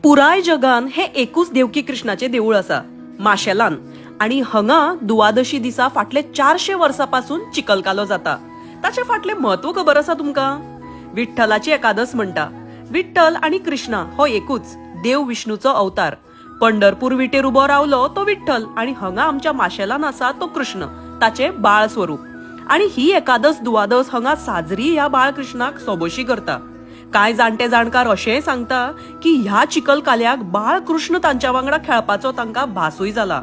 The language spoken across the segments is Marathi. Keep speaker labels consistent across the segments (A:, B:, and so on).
A: पुराय जगान हे एकूच देवकी कृष्णाचे देऊळ असा माशेलान आणि हंगा दुवादशी दिसा फाटले 400 वर्सापासून चिकलकालो जाता। ताचे फाटले महत्व खबर आसा तुमका? विठ्ठलाची एकादस म्हणटा। विठ्ठल आणि कृष्णा हो एकूच देव विष्णूचो अवतार। पंढरपूर विटेर उबो रावलो तो विठ्ठल आणि हंगा आमच्या माशेलान आसा तो कृष्ण, ताचे बाळ स्वरूप। आणि ही एकादस दुवादस हंगा साजरी ह्या बाळ कृष्णाक सोबोशी करता। काय जाणते जाणकार अशेंय सांगता की ह्या चिकलकाल्याक बाळ कृष्ण तांच्या वांगडा खेळपाचो तांका भासूय जाला।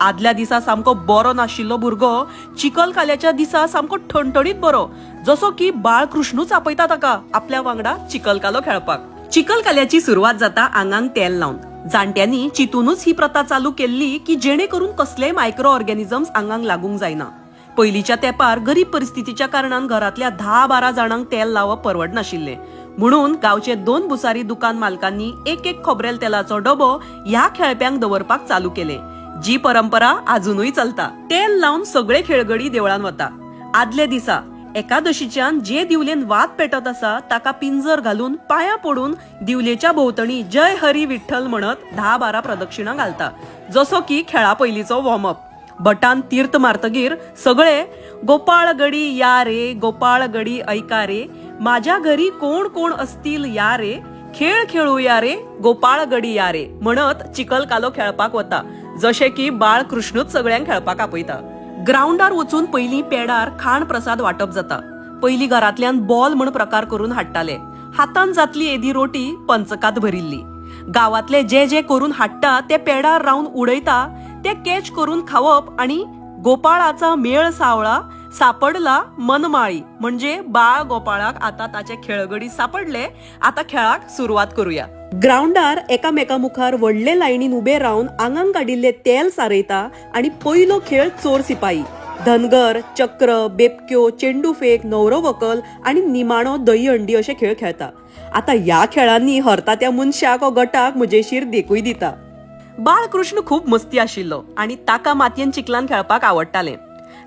A: आदल्या दिसा सामको बरो नाशिल्लो भुरगो चिकलकाल्याच्या दिसा सामको ठणठणीत बरो, जसो की बाळ कृष्णूच आपयता ताका आपल्या वांगडा चिकलकालो खेळपाक। चिकलकाल्याची सुरुवात जाता आंगांक तेल लावन। जाणट्यांनी चितूनच ही प्रथा चालू केल्ली की जेणे करून कसलेय मायक्रो ऑर्गॅनिझम्स आंगांक लागूंक जायना। पयलीच्या तेंपार गरीब परिस्थितीच्या कारणान घरातल्या 10-12 जाणांक तेल लावप परवडनाशिल्ले, म्हणून गावचे 2 भुसारी दुकान मालकांनी एक खोबरेल तेलाचो डबो ह्या खेळप्यांक दवरपाक चालू केले, जी परंपरा अजूनही चलता। तेल लावून सगळे खेळगडी देवळान वता। आदले दिसा एकादशीच्यान जे दिवलेन वात पेटत आसा ताका पिंजर घालून पाया पडून दिवलेच्या भोवतणी जय हरी विठ्ठल म्हणत 10-12 प्रदक्षिणा घालता, जसो की खेळा पयलीचो वॉर्मअप। बटान तीर्थ मारतगीर सगळे गोपाळ गडी या रे, गोपाळ गडी ऐका रे, माझ्या घरी कोण कोण असतील या रे, खेळ खेळूया रे, गोपाळ गडी या रे म्हणत चिकलकालो खेळपाक वता, जशे की बाळ कृष्णूच सगळ्यांक खेळपाक आपयता। ग्राउंडार वचून पयली पेडार खाण प्रसाद वाटप जाता। पयली घरातल्यान बॉल म्हण प्रकार करून हाडटाले। हातान जातली एदी रोटी पंचकात भरिल्ली। गावातले जे जे करून हाडटा ते पेडार रावन उडयता, ते कॅच करून खावप आणि गोपाळाचा मेळ सावळा सापडला मनमाळी, म्हणजे बाळ गोपाळाक आता ताचे खेळगडी सापडले, आता खेळाक सुरुवात करूया। ग्राउंडार एकामेकामुखार व्हडले लायनीन उभे रावन आंगांक काडिल्ले तेल सारयता आणि पयलो खेळ चोर सिपाई। धनगर, चक्र, बेपक्यो, चेंडू फेक, नवरो वकल आणि निमाणो दही हंडी असे खेळ खेळता। आता ह्या खेळांनी हरता त्या मनशाक व गटाक मजेशीर देखूय दिता। बाळ कृष्ण खूप मस्ती आशिल्लो आणि ताका मातयेन चिकलान खेळपाक आवडटाले।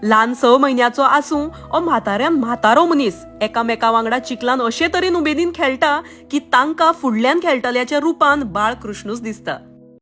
A: ल्हान 6 म्हयन्याचो आसूं ओ म्हाताऱ्यान म्हातारो मनीस एकामेका वांगडा चिकलान अशे तरेन उमेदीन खेळटा की तांकां फुडल्यान खेळटल्याच्या रुपान बाळ कृष्णूच दिसता।